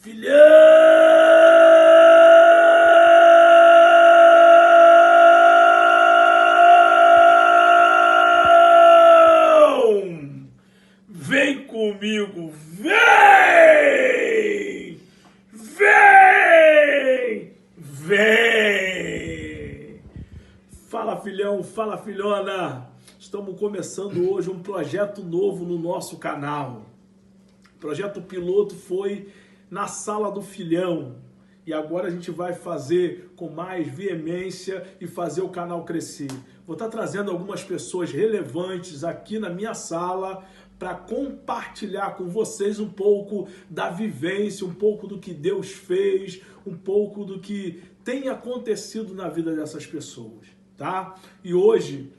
Filhão! Vem comigo, vem! Vem! Vem! Fala, filhão, fala, filhona! Estamos começando hoje um projeto novo no nosso canal. O projeto piloto foi na Sala do Filhão. E agora a gente vai fazer com mais veemência e fazer o canal crescer. Vou estar trazendo algumas pessoas relevantes aqui na minha sala para compartilhar com vocês um pouco da vivência, um pouco do que Deus fez, um pouco do que tem acontecido na vida dessas pessoas, tá? E hoje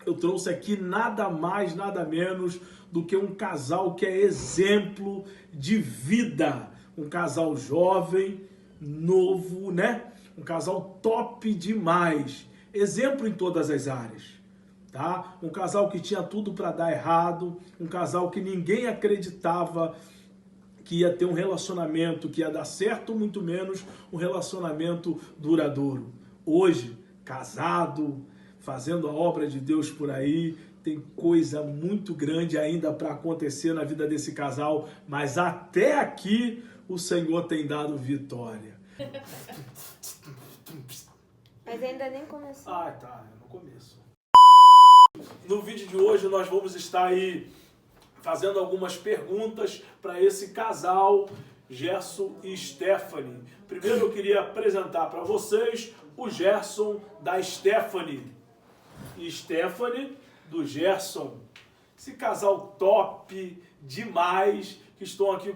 eu trouxe aqui nada mais, nada menos do que um casal que é exemplo de vida. Um casal jovem, novo, né? Um casal top demais. Exemplo em todas as áreas, tá? Um casal que tinha tudo para dar errado, um casal que ninguém acreditava que ia ter um relacionamento que ia dar certo, muito menos um relacionamento duradouro. Hoje, casado, fazendo a obra de Deus por aí, tem coisa muito grande ainda para acontecer na vida desse casal, mas até aqui o Senhor tem dado vitória. Mas ainda nem começou. Ah, tá, no começo. No vídeo de hoje nós vamos estar aí fazendo algumas perguntas para esse casal, Gerson e Stephanie. Primeiro eu queria apresentar para vocês o Gerson da Stephanie e Stephanie do Gerson. Esse casal top demais que estão aqui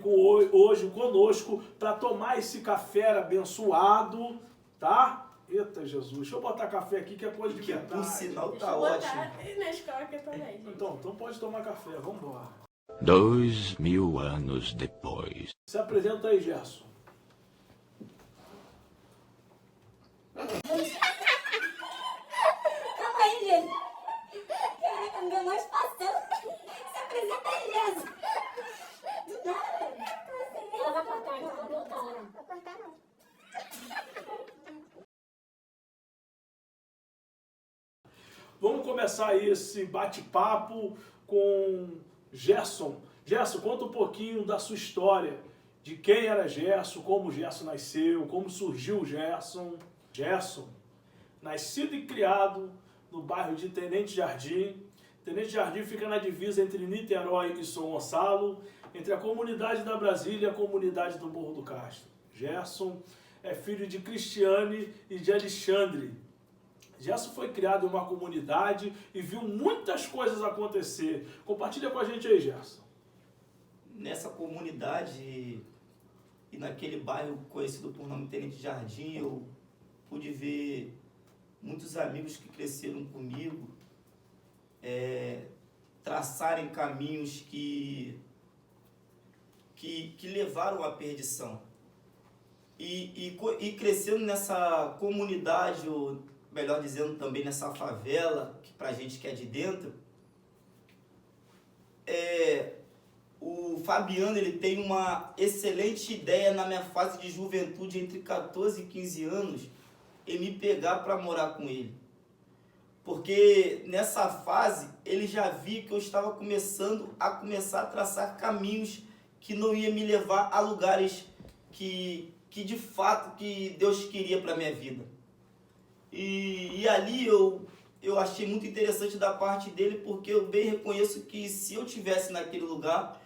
hoje conosco para tomar esse café abençoado, tá? Eita Jesus, deixa eu botar café aqui que é coisa de verdade. Por sinal Deixa tá eu ótimo. botar na escola aqui também, gente. Então pode tomar café, vamos embora. 2000 anos depois. Se apresenta aí, Gerson. Calma aí, gente. Caraca, não deu mais passando. Se apresenta aí, Jesus. Do nada. Ela vai cortar, não vai cortar, não. Vai cortar, não. Vamos começar aí esse bate-papo com Gerson. Gerson, conta um pouquinho da sua história, de quem era Gerson, como Gerson nasceu, como surgiu o Gerson. Gerson, nascido e criado no bairro de Tenente Jardim. Tenente Jardim fica na divisa entre Niterói e São Gonçalo, entre a comunidade da Brasília e a comunidade do Morro do Castro. Gerson é filho de Cristiane e de Alexandre. Gerson foi criado em uma comunidade e viu muitas coisas acontecer. Compartilha com a gente aí, Gerson. Nessa comunidade e naquele bairro conhecido por nome Tenente Jardim, eu pude ver muitos amigos que cresceram comigo traçarem caminhos que levaram à perdição. E crescendo nessa comunidade, ou melhor dizendo também nessa favela, que pra gente que é de dentro, o Fabiano ele tem uma excelente ideia na minha fase de juventude, entre 14 e 15 anos, em me pegar para morar com ele. Porque nessa fase ele já via que eu estava começando a traçar caminhos que não ia me levar a lugares que de fato que Deus queria para minha vida. E ali eu achei muito interessante da parte dele, porque eu bem reconheço que se eu tivesse naquele lugar,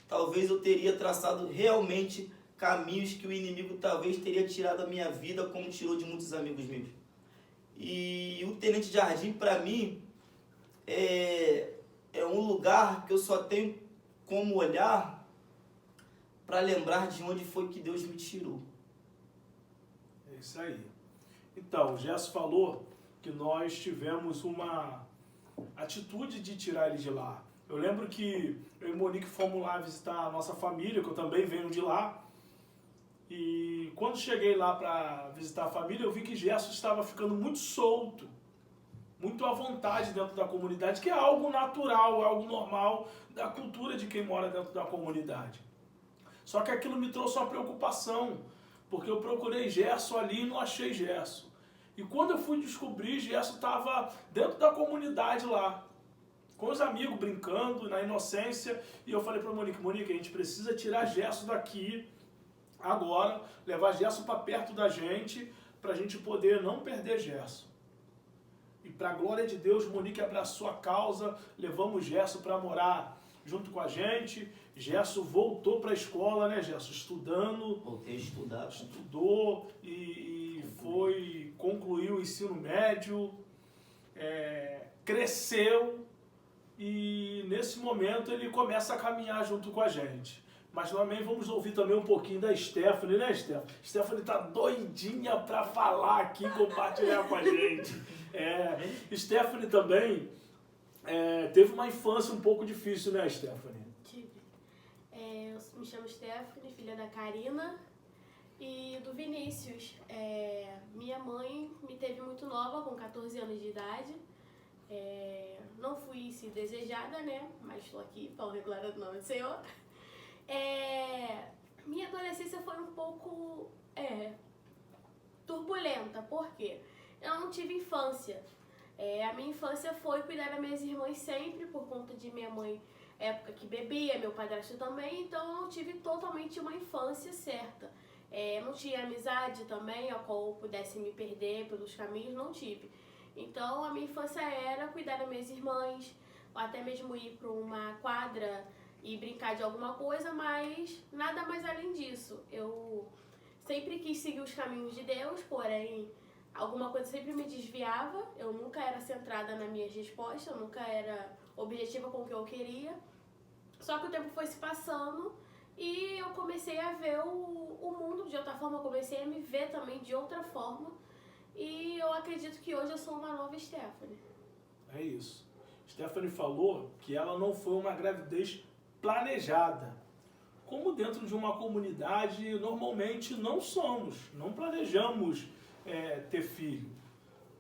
talvez eu teria traçado realmente caminhos que o inimigo talvez teria tirado da minha vida, como tirou de muitos amigos meus. E o Tenente Jardim, para mim, é um lugar que eu só tenho como olhar para lembrar de onde foi que Deus me tirou. É isso aí. Então, o Gerson falou que nós tivemos uma atitude de tirar ele de lá. Eu lembro que eu e Monique fomos lá visitar a nossa família, que eu também venho de lá. E quando cheguei lá para visitar a família, eu vi que Gerson estava ficando muito solto, muito à vontade dentro da comunidade, que é algo natural, algo normal da cultura de quem mora dentro da comunidade. Só que aquilo me trouxe uma preocupação, porque eu procurei Gerson ali e não achei Gerson. E quando eu fui descobrir, Gerson estava dentro da comunidade lá, com os amigos brincando, na inocência, e eu falei para Monique, a gente precisa tirar Gerson daqui agora, levar Gerson para perto da gente, para a gente poder não perder Gerson. E para a glória de Deus, Monique abraçou a causa, levamos Gerson para morar junto com a gente. Gerson voltou para a escola, né, Gerson? Estudando. Voltei a estudar. Estudou e concluiu o ensino médio, cresceu e nesse momento ele começa a caminhar junto com a gente. Mas também vamos ouvir também um pouquinho da Stephanie, né, Stephanie? Stephanie tá doidinha para falar aqui, compartilhar com a gente. Stephanie também teve uma infância um pouco difícil, né, Stephanie? Tive. Eu me chamo Stephanie, filha da Karina e do Vinícius. Minha mãe me teve muito nova, com 14 anos de idade. Não fui se desejada, né? Mas estou aqui para o glória do nome do Senhor. Minha adolescência foi um pouco turbulenta, porque eu não tive infância. A minha infância foi cuidar das minhas irmãs sempre, por conta de minha mãe, época que bebia, meu padrasto também, então eu não tive totalmente uma infância certa. Não tinha amizade também, a qual eu pudesse me perder pelos caminhos, não tive. Então a minha infância era cuidar das minhas irmãs, ou até mesmo ir para uma quadra e brincar de alguma coisa, mas nada mais além disso. Eu sempre quis seguir os caminhos de Deus, porém alguma coisa sempre me desviava, eu nunca era centrada nas minhas respostas, eu nunca era objetiva com o que eu queria. Só que o tempo foi se passando e eu comecei a ver o mundo de outra forma, eu comecei a me ver também de outra forma. E eu acredito que hoje eu sou uma nova Stephanie. É isso. Stephanie falou que ela não foi uma gravidez planejada. Como dentro de uma comunidade, normalmente não planejamos ter filho.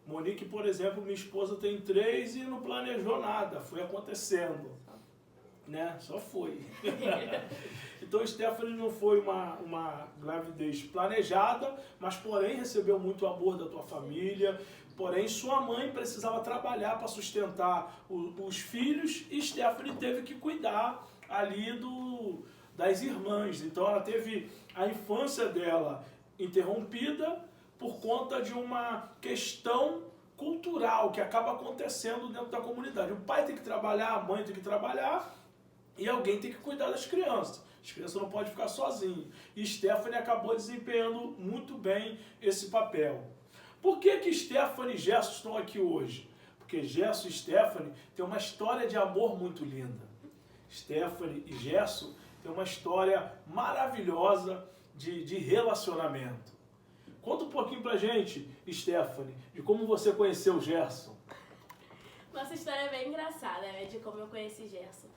Monique, por exemplo, minha esposa tem 3 e não planejou nada, foi acontecendo. Né? Só foi. Então Stephanie não foi uma gravidez planejada, mas porém recebeu muito amor da tua família, porém sua mãe precisava trabalhar para sustentar os filhos e Stephanie teve que cuidar ali das irmãs. Então ela teve a infância dela interrompida por conta de uma questão cultural que acaba acontecendo dentro da comunidade. O pai tem que trabalhar, a mãe tem que trabalhar e alguém tem que cuidar das crianças. As crianças não podem ficar sozinhas. E Stephanie acabou desempenhando muito bem esse papel. Por que Stephanie e Gerson estão aqui hoje? Porque Gerson e Stephanie têm uma história de amor muito linda. Stephanie e Gerson têm uma história maravilhosa de relacionamento. Conta um pouquinho pra gente, Stephanie, de como você conheceu o Gerson. Nossa história é bem engraçada, né, de como eu conheci Gerson.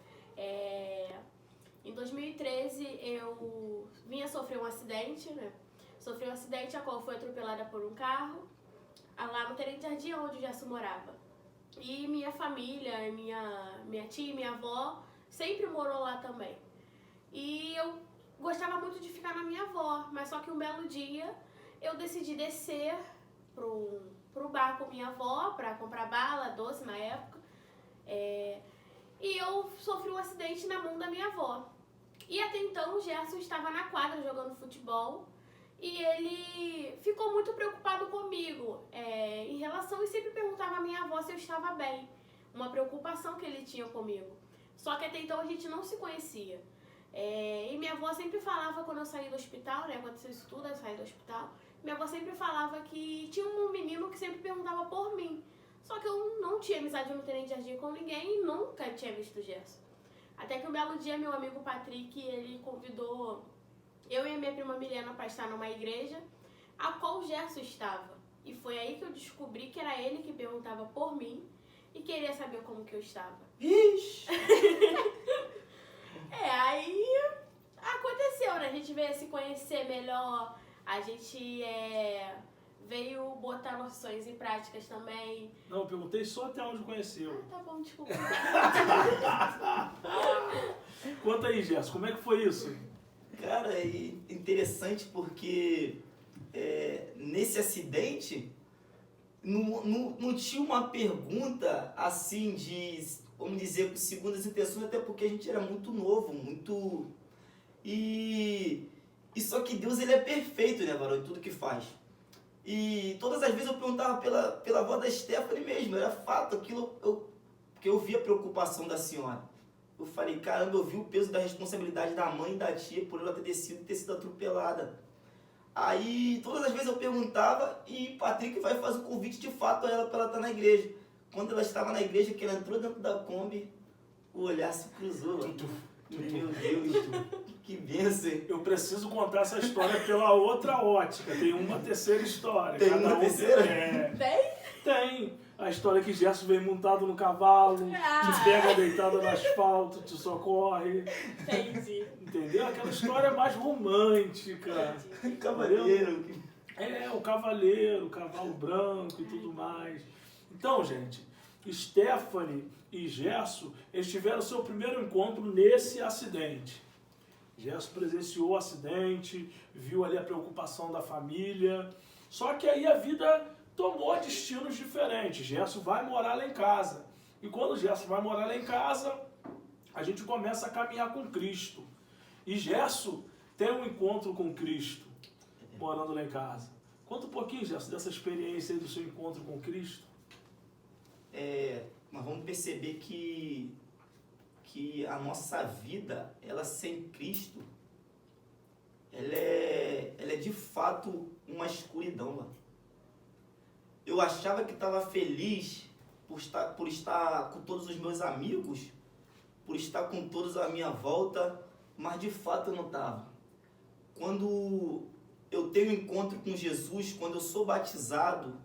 Em 2013 eu vinha sofrer um acidente, né? Sofri um acidente a qual foi atropelada por um carro lá no Terem de Jardim, onde o Gerson morava. E minha família, minha tia e minha avó sempre morou lá também. E eu gostava muito de ficar na minha avó, mas só que um belo dia eu decidi descer pro bar com minha avó para comprar bala, doce na época. E eu sofri um acidente na mão da minha avó. E até então o Gerson estava na quadra jogando futebol e ele ficou muito preocupado comigo em relação e sempre perguntava à minha avó se eu estava bem. Uma preocupação que ele tinha comigo. Só que até então a gente não se conhecia. E minha avó sempre falava quando eu saí do hospital, né? Aconteceu isso tudo, eu saí do hospital. Minha avó sempre falava que tinha um menino que sempre perguntava por mim. Só que eu não tinha amizade no Terem de Jardim com ninguém e nunca tinha visto o Gerson. Até que um belo dia, meu amigo Patrick, ele convidou eu e a minha prima Milena para estar numa igreja, a qual o Gerson estava. E foi aí que eu descobri que era ele que perguntava por mim e queria saber como que eu estava. Ixi! Aí aconteceu, né? A gente veio se conhecer melhor, a gente veio botar nossas sonhos em práticas também. Não, eu perguntei só até onde conheceu. Tá bom, desculpa. Conta aí, Gerson, como é que foi isso? Cara, é interessante porque nesse acidente não tinha uma pergunta assim de, vamos dizer, com segundas intenções, até porque a gente era muito novo, muito... E só que Deus, ele é perfeito, né, varão, em tudo que faz. E todas as vezes eu perguntava pela avó da Stephanie mesmo, era fato, aquilo, porque eu via a preocupação da senhora. Eu falei, caramba, eu vi o peso da responsabilidade da mãe e da tia por ela ter sido atropelada. Aí, todas as vezes eu perguntava e Patrick vai fazer o convite de fato a ela para ela estar na igreja. Quando ela estava na igreja, que ela entrou dentro da Kombi, o olhar se cruzou. Meu Deus, que bênção. Eu preciso contar essa história pela outra ótica. Tem uma terceira história. Tem uma terceira? Tem. A história que Gerson vem montado no cavalo, te pega deitado no asfalto, te socorre. Entendi. Entendeu? Aquela história mais romântica. Cavaleiro. O cavaleiro, o cavalo branco e tudo mais. Então, gente, Stephanie e Gerson, eles tiveram seu primeiro encontro nesse acidente. Gerson presenciou o acidente, viu ali a preocupação da família. Só que aí a vida tomou destinos diferentes. Gerson vai morar lá em casa. E quando Gerson vai morar lá em casa, a gente começa a caminhar com Cristo. E Gerson tem um encontro com Cristo, morando lá em casa. Conta um pouquinho, Gerson, dessa experiência aí do seu encontro com Cristo. Nós vamos perceber que a nossa vida, ela sem Cristo, ela é de fato uma escuridão, mano. Eu achava que estava feliz por estar com todos os meus amigos, por estar com todos à minha volta, mas de fato eu não estava. Quando eu tenho um encontro com Jesus, quando eu sou batizado,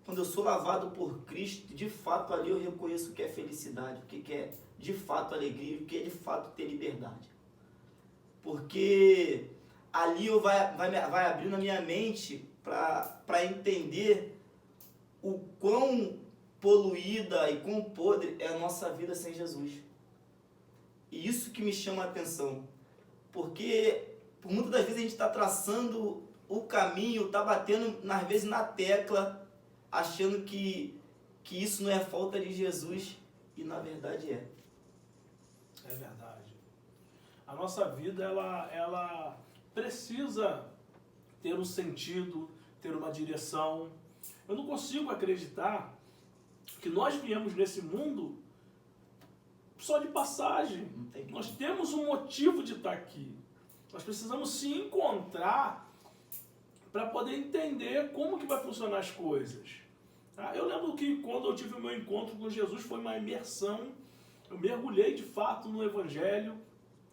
quando eu sou lavado por Cristo, de fato ali eu reconheço o que é felicidade, o que é de fato alegria, o que é de fato ter liberdade. Porque ali vai abrir na minha mente para entender o quão poluída e quão podre é a nossa vida sem Jesus. E isso que me chama a atenção. Porque por muitas das vezes a gente está traçando o caminho, está batendo às vezes na tecla, achando que isso não é falta de Jesus, e na verdade é. É verdade. A nossa vida, ela precisa ter um sentido, ter uma direção. Eu não consigo acreditar que nós viemos nesse mundo só de passagem. Nós temos um motivo de estar aqui. Nós precisamos se encontrar para poder entender como que vai funcionar as coisas. Eu lembro que quando eu tive o meu encontro com Jesus foi uma imersão. Eu mergulhei de fato no Evangelho.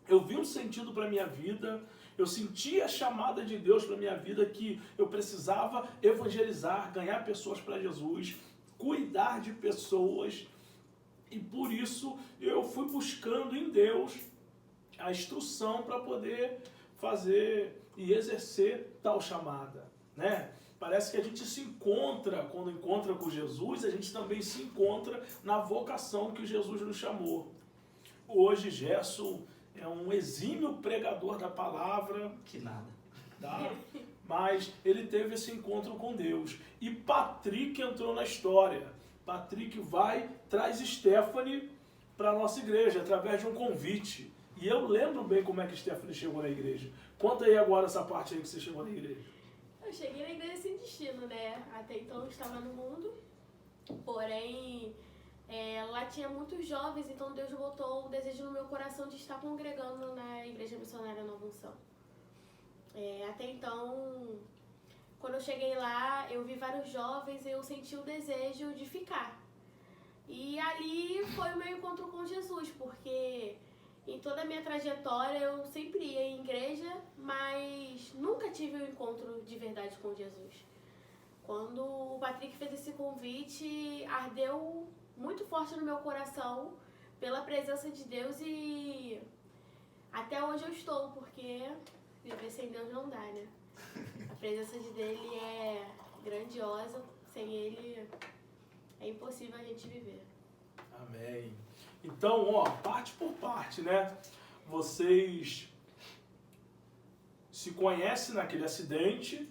Eu vi um sentido para a minha vida. Eu senti a chamada de Deus para a minha vida, que eu precisava evangelizar, ganhar pessoas para Jesus, cuidar de pessoas. E por isso eu fui buscando em Deus a instrução para poder fazer e exercer tal chamada, né? Parece que a gente se encontra, quando encontra com Jesus, a gente também se encontra na vocação que Jesus nos chamou. Hoje, Gerson é um exímio pregador da palavra. Que nada. Tá? Mas ele teve esse encontro com Deus. E Patrick entrou na história. Patrick traz Stephanie para a nossa igreja, através de um convite. E eu lembro bem como é que Stephanie chegou na igreja. Conta aí agora essa parte aí que você chegou na igreja. Eu cheguei na igreja sem destino, né? Até então eu estava no mundo, porém lá tinha muitos jovens, então Deus botou o desejo no meu coração de estar congregando na Igreja Missionária Nova Unção. Até então, quando eu cheguei lá, eu vi vários jovens e eu senti o desejo de ficar. E ali foi o meu encontro com Jesus, porque em toda a minha trajetória eu sempre ia em igreja, mas nunca tive um encontro de verdade com Jesus. Quando o Patrick fez esse convite, ardeu muito forte no meu coração pela presença de Deus, e até hoje eu estou, porque viver sem Deus não dá, né? A presença dele é grandiosa, sem ele é impossível a gente viver. Amém. Então, parte por parte, né? Vocês se conhece naquele acidente.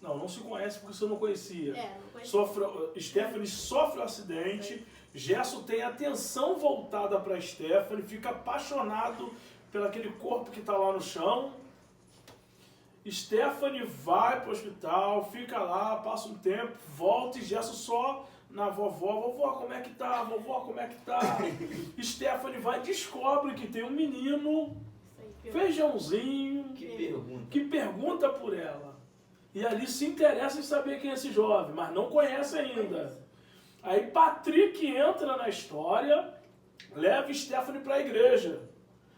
Não se conhece porque você não conhecia. Não conhecia. Stephanie sofre o acidente, Gerson tem a atenção voltada para Stephanie, fica apaixonado pelo aquele corpo que está lá no chão. Stephanie vai para o hospital, fica lá, passa um tempo, volta e Gerson só na vovó, como é que tá? Vovó, como é que tá? Stephanie vai e descobre que tem um menino, feijãozinho, que pergunta por ela. E ali se interessa em saber quem é esse jovem, mas não conhece ainda. Aí Patrick entra na história, leva Stephanie para a igreja.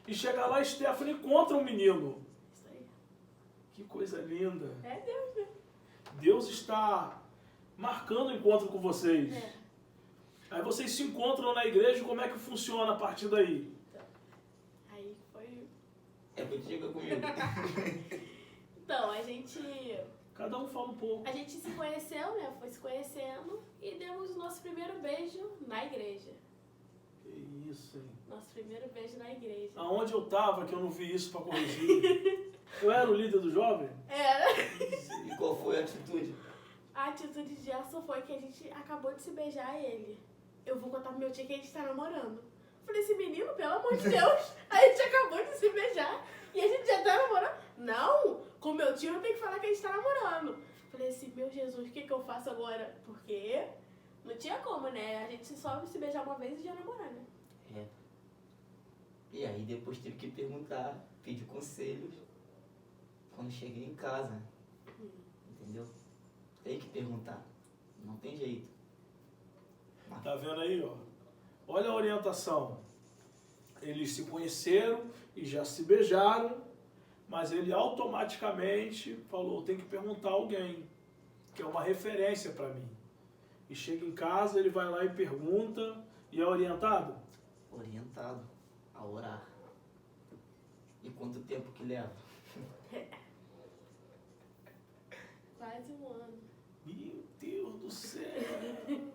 E chega lá, Stephanie encontra um menino. Isso aí. Que coisa linda. É Deus, né? Deus está marcando o encontro com vocês. É. Aí vocês se encontram na igreja, como é que funciona a partir daí? Aí foi... Chega comigo. Então, a gente Cada um fala um pouco. A gente se conheceu, né? Foi se conhecendo e demos o nosso primeiro beijo na igreja. Que isso, hein? Nosso primeiro beijo na igreja. Aonde eu tava que eu não vi isso pra corrigir? Eu era o líder do jovem? Era. E qual foi a atitude? A atitude de Gerson foi que a gente acabou de se beijar ele. Eu vou contar pro meu tio que a gente tá namorando. Falei, esse menino, pelo amor de Deus, a gente acabou de se beijar e a gente já tá namorando. Não, com meu tio eu tenho que falar que a gente tá namorando. Falei assim, meu Jesus, o que eu faço agora? Porque não tinha como, né? A gente só se beijar uma vez e já namorar, né? É. E aí depois tive que perguntar, pedir conselhos quando cheguei em casa. Entendeu? Tem que perguntar. Não tem jeito. Tá vendo aí, ó? Olha a orientação. Eles se conheceram e já se beijaram, mas ele automaticamente falou, tem que perguntar a alguém, que é uma referência para mim. E chega em casa, ele vai lá e pergunta, e é orientado? Orientado a orar. E quanto tempo que leva? Quase um ano. Meu Deus do céu!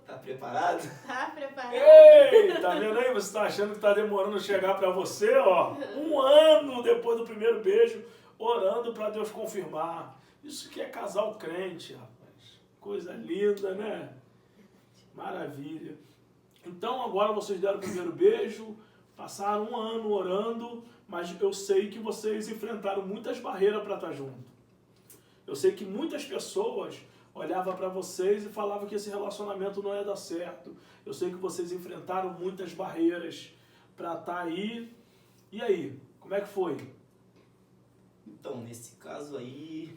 Tá preparado? Tá preparado? Ei, tá vendo aí? Você tá achando que tá demorando a chegar pra você, ó? 1 ano depois do primeiro beijo, orando pra Deus confirmar. Isso que é casal crente, rapaz. Coisa linda, né? Maravilha. Então agora vocês deram o primeiro beijo, passaram 1 ano orando, mas eu sei que vocês enfrentaram muitas barreiras para estar junto. Eu sei que muitas pessoas olhavam para vocês e falavam que esse relacionamento não ia dar certo. Eu sei que vocês enfrentaram muitas barreiras para estar aí. E aí, como é que foi? Então, nesse caso aí,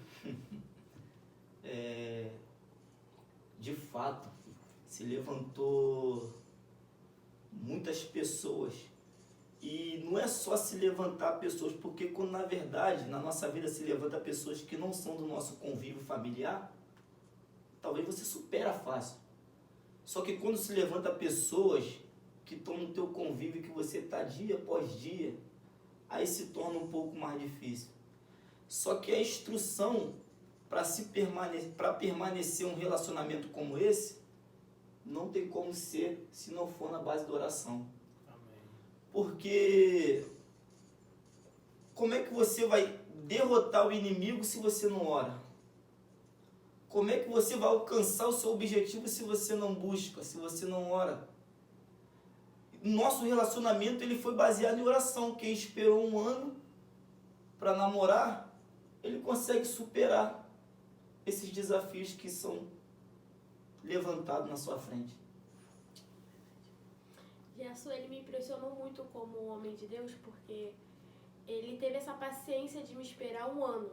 de fato, se levantou muitas pessoas. E não é só se levantar pessoas, porque quando na verdade, na nossa vida se levanta pessoas que não são do nosso convívio familiar, talvez você supera fácil. Só que quando se levanta pessoas que estão no teu convívio, que você está dia após dia, aí se torna um pouco mais difícil. Só que a instrução para permanecer um relacionamento como esse, não tem como ser se não for na base da oração. Porque como é que você vai derrotar o inimigo se você não ora? Como é que você vai alcançar o seu objetivo se você não busca, se você não ora? Nosso relacionamento ele foi baseado em oração. Quem esperou 1 ano para namorar, ele consegue superar esses desafios que são levantados na sua frente. Gerson, ele me impressionou muito como homem de Deus, porque ele teve essa paciência de me esperar 1 ano,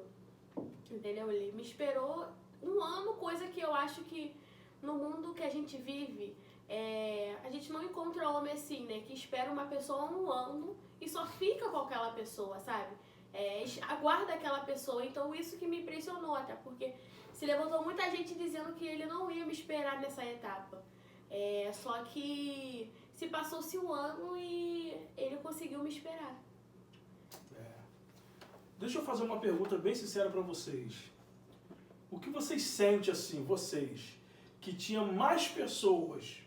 entendeu? Ele me esperou 1 ano, coisa que eu acho que no mundo que a gente vive, a gente não encontra homem assim, né? Que espera uma pessoa 1 ano e só fica com aquela pessoa, sabe? Aguarda aquela pessoa. Então isso que me impressionou, até porque se levantou muita gente dizendo que ele não ia me esperar nessa etapa. Só que se passou-se 1 ano e ele conseguiu me esperar. Deixa eu fazer uma pergunta bem sincera para vocês. O que vocês sentem assim, vocês, que tinha mais pessoas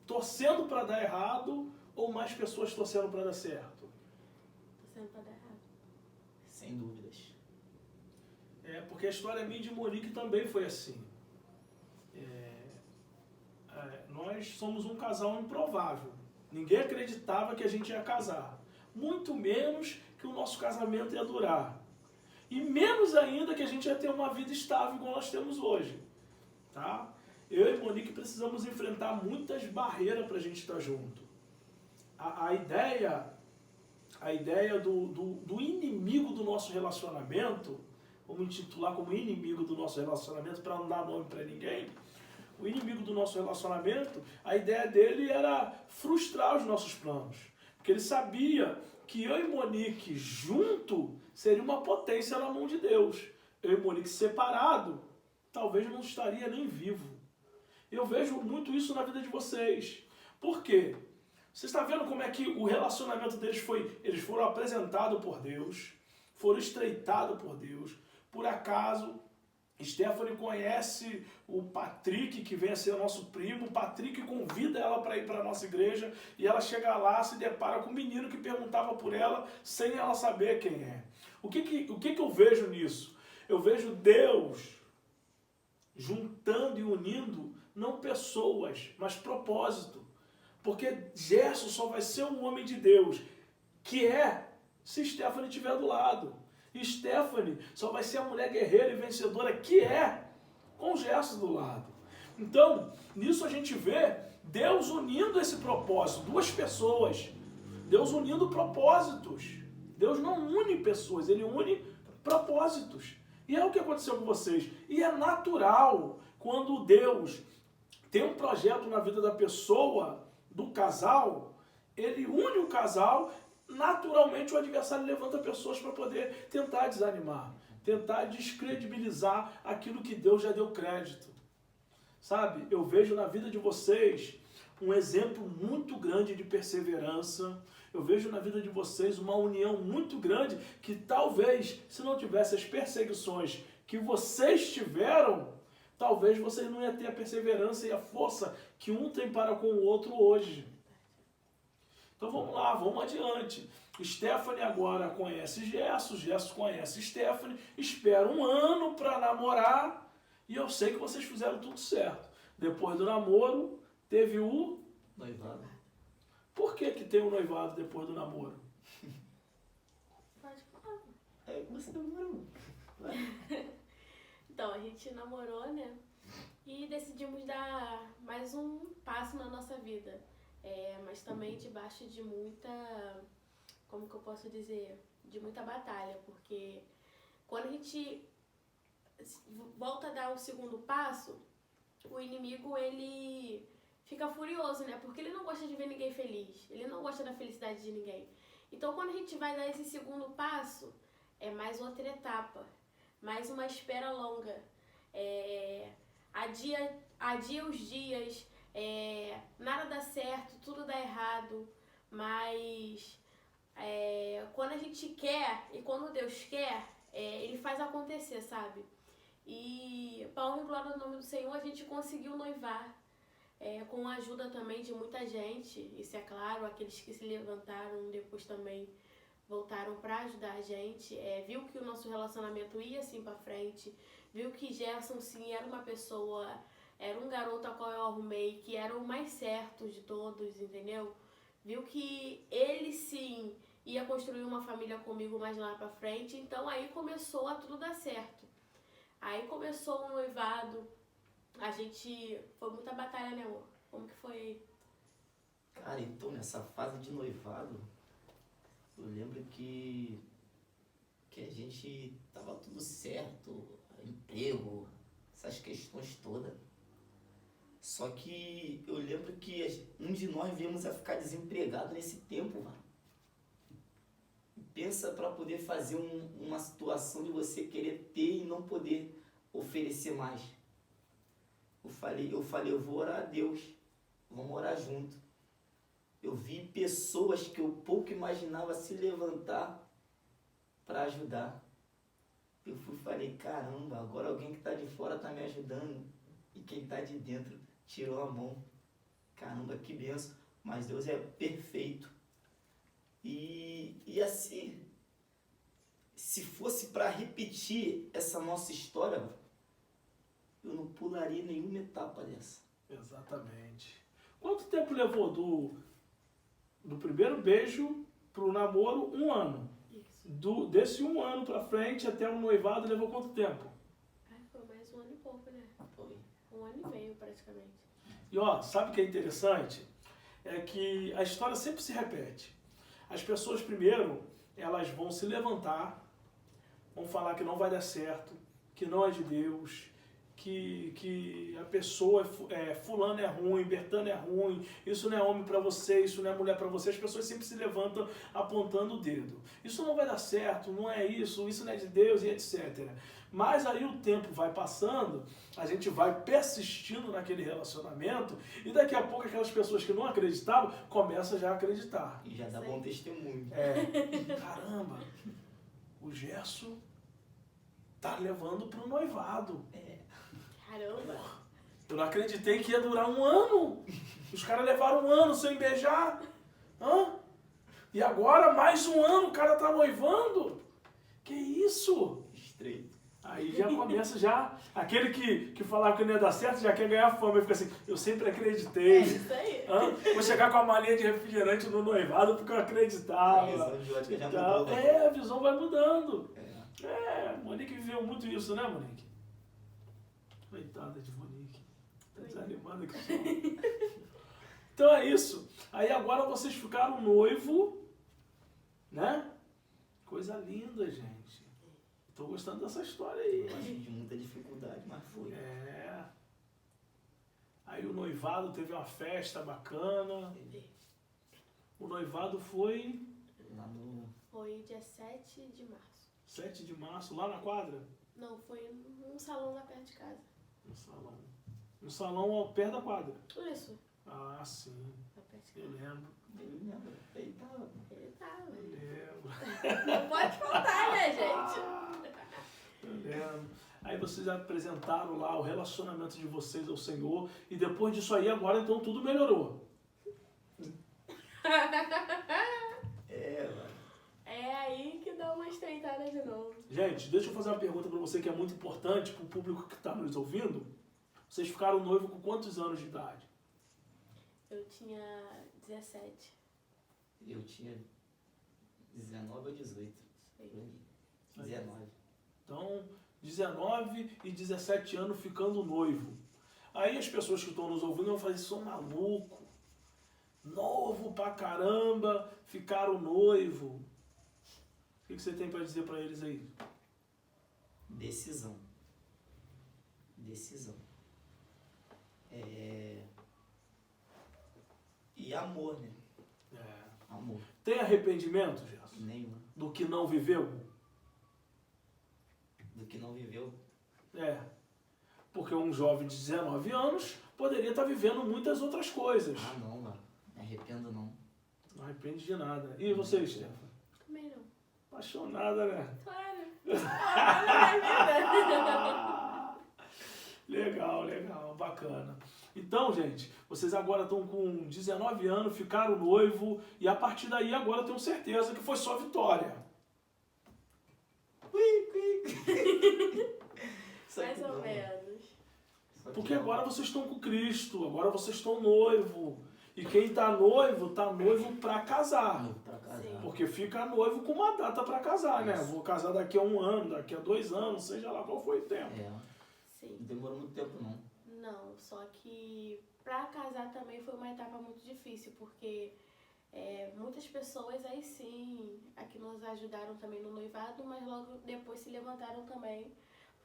torcendo para dar errado ou mais pessoas torcendo para dar certo? Torcendo pra dar errado. Sem dúvidas. Porque a história minha de Monique também foi assim. Nós somos um casal improvável. Ninguém acreditava que a gente ia casar. Muito menos que o nosso casamento ia durar. E menos ainda que a gente ia ter uma vida estável igual nós temos hoje. Tá? Eu e Monique precisamos enfrentar muitas barreiras para a gente estar junto. A ideia do inimigo do nosso relacionamento, vamos intitular como inimigo do nosso relacionamento para não dar nome para ninguém, o inimigo do nosso relacionamento, a ideia dele era frustrar os nossos planos. Porque ele sabia que eu e Monique junto seria uma potência na mão de Deus. Eu e Monique separado, talvez não estaria nem vivo. Eu vejo muito isso na vida de vocês. Por quê? Você está vendo como é que o relacionamento deles eles foram apresentados por Deus, foram estreitados por Deus. Por acaso, Stephanie conhece o Patrick, que vem a ser nosso primo. O Patrick convida ela para ir para a nossa igreja e ela chega lá, se depara com um menino que perguntava por ela sem ela saber quem é. O que eu vejo nisso? Eu vejo Deus juntando e unindo não pessoas, mas propósito. Porque Gerson só vai ser um homem de Deus, que se Stephanie estiver do lado. E Stephanie só vai ser a mulher guerreira e vencedora que com Gerson do lado. Então, nisso a gente vê Deus unindo esse propósito, duas pessoas. Deus unindo propósitos. Deus não une pessoas, Ele une propósitos. E é o que aconteceu com vocês. E é natural quando Deus tem um projeto na vida da pessoa, do casal, Ele une o casal. Naturalmente o adversário levanta pessoas para poder tentar desanimar, tentar descredibilizar aquilo que Deus já deu crédito. Sabe, eu vejo na vida de vocês um exemplo muito grande de perseverança. Eu vejo na vida de vocês uma união muito grande que talvez, se não tivesse as perseguições que vocês tiveram, talvez vocês não iam ter a perseverança e a força que um tem para com o outro hoje. Então vamos lá, vamos adiante. Stephanie agora conhece Gerson, Gerson conhece Stephanie, espera um ano para namorar e eu sei que vocês fizeram tudo certo. Depois do namoro, teve o noivado. Por que tem o noivado depois do namoro? Pode falar. Você namorou. Então, a gente namorou, né? E decidimos dar mais um passo na nossa vida. Mas também debaixo de muita, como que eu posso dizer, de muita batalha, porque quando a gente volta a dar o segundo passo, o inimigo, ele fica furioso, né? Porque ele não gosta de ver ninguém feliz, ele não gosta da felicidade de ninguém. Então, quando a gente vai dar esse segundo passo, é mais outra etapa, mais uma espera longa. Adia os dias, nada dá certo, tudo dá errado, mas quando a gente quer e quando Deus quer, Ele faz acontecer, sabe? E para honra e glória do nome do Senhor, a gente conseguiu noivar, com a ajuda também de muita gente, isso é claro, aqueles que se levantaram depois também voltaram para ajudar a gente, viu que o nosso relacionamento ia assim para frente, viu que Gerson sim era uma pessoa, era um garoto a qual eu arrumei, que era o mais certo de todos, entendeu? Viu que ele sim ia construir uma família comigo mais lá pra frente, então aí começou a tudo dar certo. Aí começou o noivado, foi muita batalha, né, amor? Como que foi? Cara, então nessa fase de noivado, eu lembro que a gente tava tudo certo, emprego, essas questões todas. Só que eu lembro que um de nós viemos a ficar desempregado nesse tempo, mano. Pensa para poder fazer uma situação de você querer ter e não poder oferecer mais. Eu falei, eu vou orar a Deus, vamos orar junto. Eu vi pessoas que eu pouco imaginava se levantar para ajudar. Eu falei, caramba, agora alguém que está de fora está me ajudando e quem está de dentro tirou a mão. Caramba, que benção. Mas Deus é perfeito. E assim, se fosse para repetir essa nossa história, eu não pularia nenhuma etapa dessa. Exatamente. Quanto tempo levou do primeiro beijo pro namoro? 1 ano. Isso. Desse 1 ano pra frente até o noivado levou quanto tempo? Ai, foi mais 1 ano e pouco, né? Foi. 1 ano e meio, praticamente. E ó, sabe o que é interessante? É que a história sempre se repete. As pessoas primeiro, elas vão se levantar, vão falar que não vai dar certo, que não é de Deus, que a pessoa, fulano é ruim, Bertano é ruim, isso não é homem pra você, isso não é mulher pra você. As pessoas sempre se levantam apontando o dedo. Isso não vai dar certo, não é isso não é de Deus e etc. Mas aí o tempo vai passando, a gente vai persistindo naquele relacionamento e daqui a pouco aquelas pessoas que não acreditavam começam já a acreditar. E já dá bom testemunho. Caramba, o Gerson tá levando pro noivado. Caramba! Eu não acreditei que ia durar 1 ano. Os caras levaram 1 ano sem beijar. E agora mais 1 ano o cara tá noivando? Que isso? Estreito. Aí já começa aquele que falava que não ia dar certo, já quer ganhar fama. Ele fica assim, eu sempre acreditei. É isso aí. Vou chegar com a malinha de refrigerante no noivado porque eu acreditava. A visão de ótica já Tá. mudou. Né? A visão vai mudando. Monique viveu muito isso, né, Monique? Coitada de Monique. Tá desanimada que só. Então é isso. Aí agora vocês ficaram noivo, né? Coisa linda, gente. Tô gostando dessa história aí. Eu acho de muita dificuldade, mas foi. Aí o noivado teve uma festa bacana. O noivado foi Lá no... Foi dia 7 de março. 7 de março, lá na quadra? Não, foi num salão lá perto de casa. No salão. No salão ao pé da quadra. Isso, Ah, sim. lá perto de Eu casa. lembro. Ele lembra. Ele tava. Ele tava. Eu lembro. Não pode faltar, né, gente? Eu lembro. Aí vocês apresentaram lá o relacionamento de vocês ao Senhor. E depois disso aí, agora então tudo melhorou. Mano. É aí que dá uma estreitada de novo. Gente, deixa eu fazer uma pergunta pra você que é muito importante pro público que tá nos ouvindo. Vocês ficaram noivo com quantos anos de idade? Eu tinha 17. Eu tinha 19 ou 18. Sei. Por aí. 19. Então, 19 e 17 anos ficando noivo. Aí as pessoas que estão nos ouvindo vão falar, sou maluco. Novo pra caramba, ficaram noivo. O que você tem pra dizer pra eles aí? Decisão. Decisão. E amor, né? Amor. Tem arrependimento, Gerson? Nenhum. Do que não viveu? Do que não viveu. Porque um jovem de 19 anos poderia estar vivendo muitas outras coisas. Ah, não, mano. Me arrependo, não. Não arrepende de nada. E você, Stefan? Também não. Apaixonada, né? Claro. Olha a Legal, legal, bacana. Então, gente, vocês agora estão com 19 anos, ficaram noivo e a partir daí agora eu tenho certeza que foi só vitória. Mais ou menos. Porque agora vocês estão com Cristo, agora vocês estão noivo. E quem tá noivo pra casar. Pra casar. Sim. Porque fica noivo com uma data pra casar, né? Vou casar daqui a 1 ano, daqui a 2 anos, seja lá qual foi o tempo. Sim. Não demorou muito tempo, não. Não, só que pra casar também foi uma etapa muito difícil, porque muitas pessoas aí sim, aqui nos ajudaram também no noivado, mas logo depois se levantaram também,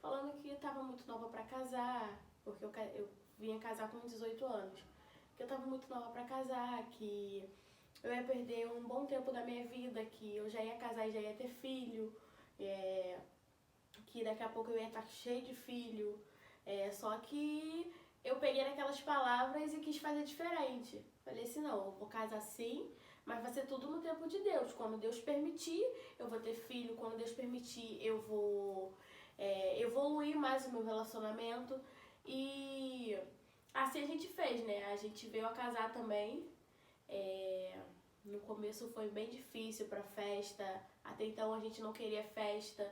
falando que estava muito nova pra casar, porque eu vinha casar com 18 anos, que eu estava muito nova pra casar, que eu ia perder um bom tempo da minha vida, que eu já ia casar e já ia ter filho, que daqui a pouco eu ia estar cheio de filho. Só que eu peguei naquelas palavras e quis fazer diferente. Falei assim, não, eu vou casar sim, mas vai ser tudo no tempo de Deus. Quando Deus permitir, eu vou ter filho. Quando Deus permitir, eu vou evoluir mais o meu relacionamento. E assim a gente fez, né? A gente veio a casar também. No começo foi bem difícil para festa, até então a gente não queria festa,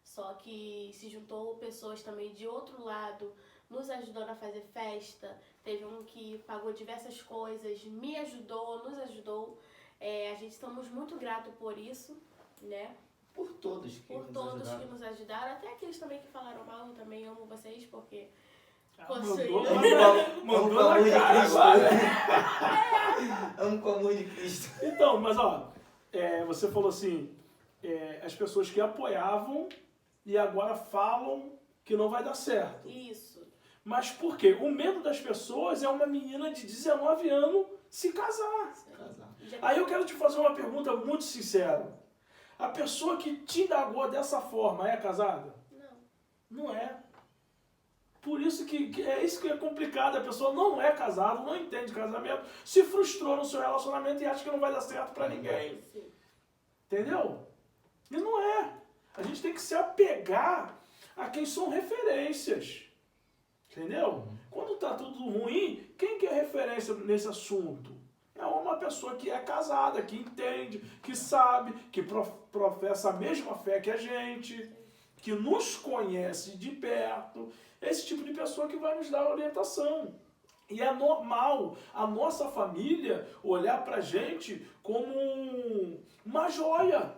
só que se juntou pessoas também de outro lado, nos ajudando a fazer festa. Teve um que pagou diversas coisas, me ajudou, nos ajudou. A gente estamos muito gratos por isso, né? Por todos que Por nos todos ajudaram. que nos ajudaram, até aqueles também que falaram mal, eu também amo vocês, porque Mandou Mandou na amor de cara Cristo. agora. Amo com o amor de Cristo. Então, mas ó, você falou assim, as pessoas que apoiavam e agora falam que não vai dar certo. isso. Mas por quê? O medo das pessoas é uma menina de 19 anos se casar. Casar. Aí eu quero te fazer uma pergunta muito sincera. A pessoa que te indagou dessa forma é casada? Não. Não é. Por isso que é isso que é complicado. A pessoa não é casada, não entende casamento, se frustrou no seu relacionamento e acha que não vai dar certo pra ninguém. Sim. Entendeu? E não é. A gente tem que se apegar a quem são referências. Entendeu? Quando tá tudo ruim, quem que é referência nesse assunto? É uma pessoa que é casada, que entende, que sabe, que professa a mesma fé que a gente, que nos conhece de perto. Esse tipo de pessoa que vai nos dar orientação. E é normal a nossa família olhar pra gente como uma joia.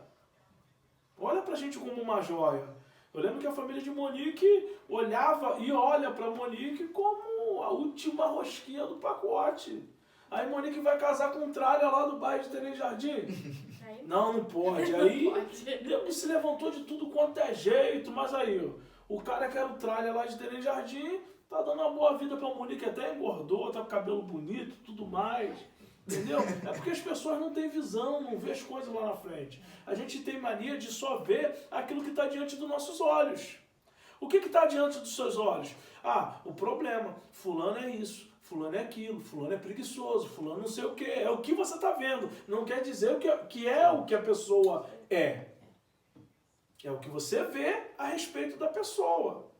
Olha pra gente como uma joia. Eu lembro que a família de Monique olhava e olha pra Monique como a última rosquinha do pacote. Aí Monique vai casar com um tralha lá do bairro de Tenente Jardim. Aí Não pode. Aí não pode. Deus se levantou de tudo quanto é jeito, mas aí, ó, o cara que era o tralha lá de Tenente Jardim tá dando uma boa vida pra Monique, até engordou, tá com cabelo bonito, tudo mais. Entendeu? É porque as pessoas não têm visão, não vê as coisas lá na frente. A gente tem mania de só ver aquilo que está diante dos nossos olhos. O que está diante dos seus olhos? Ah, o problema. Fulano é isso, fulano é aquilo, fulano é preguiçoso, fulano não sei o que. É o que você está vendo. Não quer dizer que é o que a pessoa é. É o que você vê a respeito da pessoa.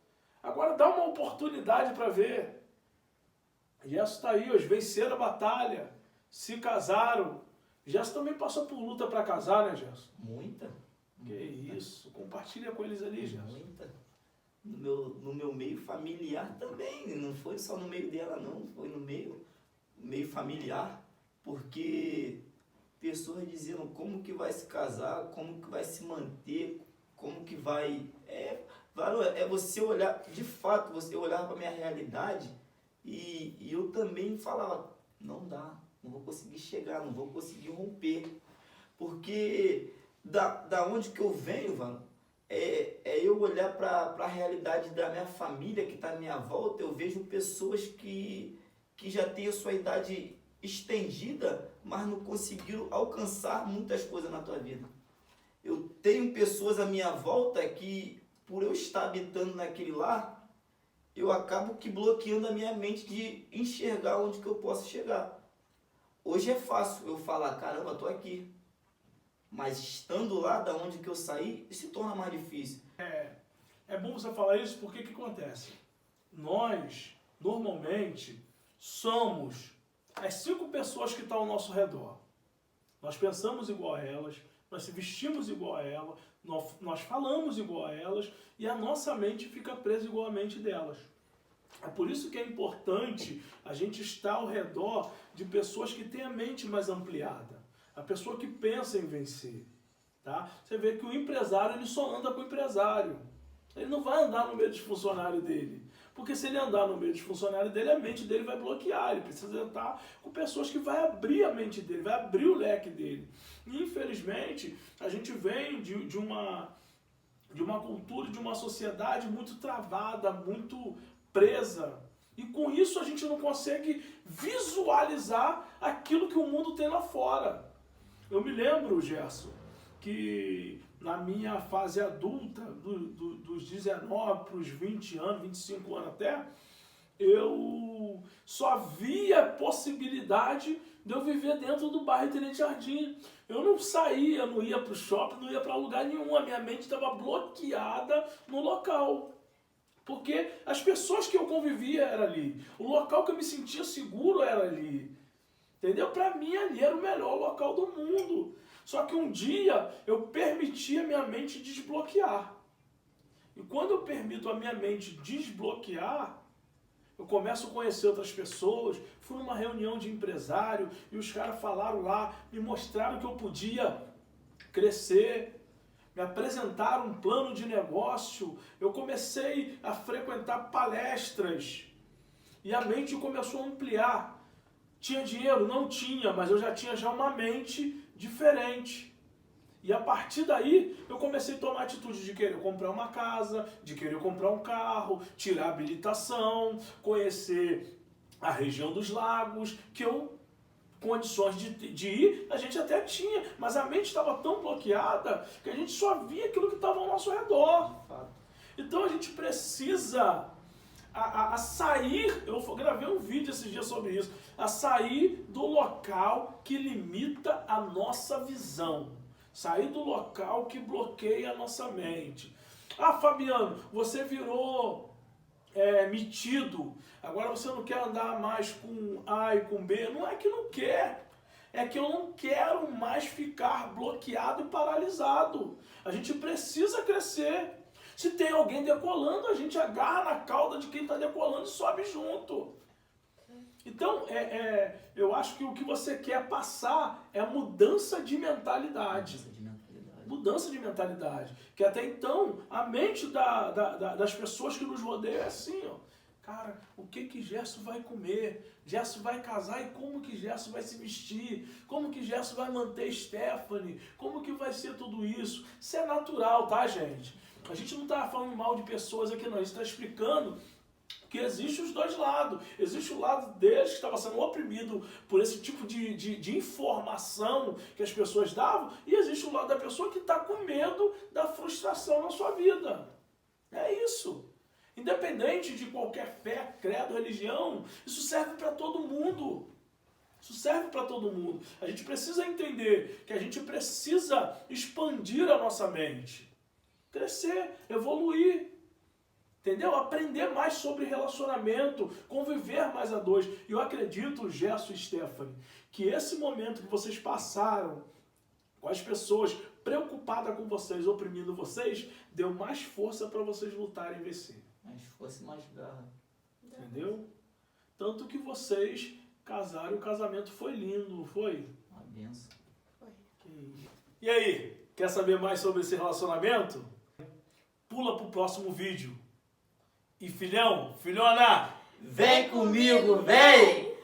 Agora dá uma oportunidade para ver. Gerson está aí, hoje venceram a batalha. Se casaram. Gerson também passou por luta para casar, né, Gerson? Muita. Que isso. Compartilha com eles ali, Gerson. Muita. No meu meio familiar também. Não foi só no meio dela, não. Foi no meio familiar. Porque pessoas dizendo como que vai se casar, como que vai se manter, como que vai... É você olhar, de fato, você olhar para minha realidade e eu também falava, não dá. Não vou conseguir chegar, não vou conseguir romper. Porque da onde que eu venho, mano, é eu olhar para a realidade da minha família que está à minha volta. Eu vejo pessoas que já têm a sua idade estendida, mas não conseguiram alcançar muitas coisas na tua vida. Eu tenho pessoas à minha volta que, por eu estar habitando naquele lar, eu acabo que bloqueando a minha mente de enxergar onde que eu posso chegar. Hoje é fácil eu falar, caramba, tô aqui. Mas estando lá, da onde que eu saí, se torna mais difícil. É bom você falar isso porque o que acontece? Nós, normalmente, somos as 5 pessoas que estão ao nosso redor. Nós pensamos igual a elas, nós se vestimos igual a elas, nós falamos igual a elas e a nossa mente fica presa igual à mente delas. É por isso que é importante a gente estar ao redor de pessoas que têm a mente mais ampliada. A pessoa que pensa em vencer. Tá? Você vê que o empresário ele só anda com o empresário. Ele não vai andar no meio dos funcionários dele. Porque se ele andar no meio dos funcionários dele, a mente dele vai bloquear. Ele precisa estar com pessoas que vai abrir a mente dele, vai abrir o leque dele. E, infelizmente, a gente vem de uma cultura, de uma sociedade muito travada, muito presa. E com isso a gente não consegue visualizar aquilo que o mundo tem lá fora. Eu me lembro, Gerson, que na minha fase adulta, dos 19 para os 20 anos, 25 anos até, eu só via possibilidade de eu viver dentro do bairro Tenente Jardim. Eu não saía, não ia para o shopping, não ia para lugar nenhum. A minha mente estava bloqueada no local. Porque as pessoas que eu convivia eram ali. O local que eu me sentia seguro era ali. Entendeu? Para mim ali era o melhor local do mundo. Só que um dia eu permiti a minha mente desbloquear. E quando eu permito a minha mente desbloquear, eu começo a conhecer outras pessoas. Fui numa reunião de empresário e os caras falaram lá, me mostraram que eu podia crescer, me apresentaram um plano de negócio. Eu comecei a frequentar palestras e a mente começou a ampliar. Tinha dinheiro? Não tinha, mas eu já tinha uma mente diferente. E a partir daí, eu comecei a tomar atitude de querer comprar uma casa, de querer comprar um carro, tirar a habilitação, conhecer a região dos lagos, que eu, condições de ir, a gente até tinha, mas a mente estava tão bloqueada que a gente só via aquilo que estava ao nosso redor. Então a gente precisa a sair, eu gravei um vídeo esses dias sobre isso, a sair do local que limita a nossa visão. Sair do local que bloqueia a nossa mente. Ah, Fabiano, você virou metido, agora você não quer andar mais com A e com B. Não é que não quer, é que eu não quero mais ficar bloqueado e paralisado. A gente precisa crescer. Se tem alguém decolando, a gente agarra na cauda de quem está decolando e sobe junto. Então, eu acho que o que você quer passar é a mudança de mentalidade. Mudança de mentalidade. Que até então, a mente das pessoas que nos rodeiam é assim, ó. Cara, o que Gerson vai comer? Gerson vai casar e como que Gerson vai se vestir? Como que Gerson vai manter Stephanie? Como que vai ser tudo isso? Isso é natural, tá, gente? A gente não está falando mal de pessoas aqui, não. A gente está explicando que existe os dois lados. Existe o lado deles que estava sendo oprimido por esse tipo de informação que as pessoas davam, e existe o lado da pessoa que está com medo da frustração na sua vida. É isso. Independente de qualquer fé, credo, religião, isso serve para todo mundo. Isso serve para todo mundo. A gente precisa entender que a gente precisa expandir a nossa mente. Crescer, evoluir. Entendeu? Aprender mais sobre relacionamento, conviver mais a dois. E eu acredito, Gerson e Stephanie, que esse momento que vocês passaram com as pessoas preocupadas com vocês, oprimindo vocês, deu mais força para vocês lutarem e vencer. Mais força e mais garra. Entendeu? Tanto que vocês casaram e o casamento foi lindo, não foi? Uma benção. Foi. E aí, quer saber mais sobre esse relacionamento? Pula pro próximo vídeo. E filhão, filhona, Vem comigo, vem!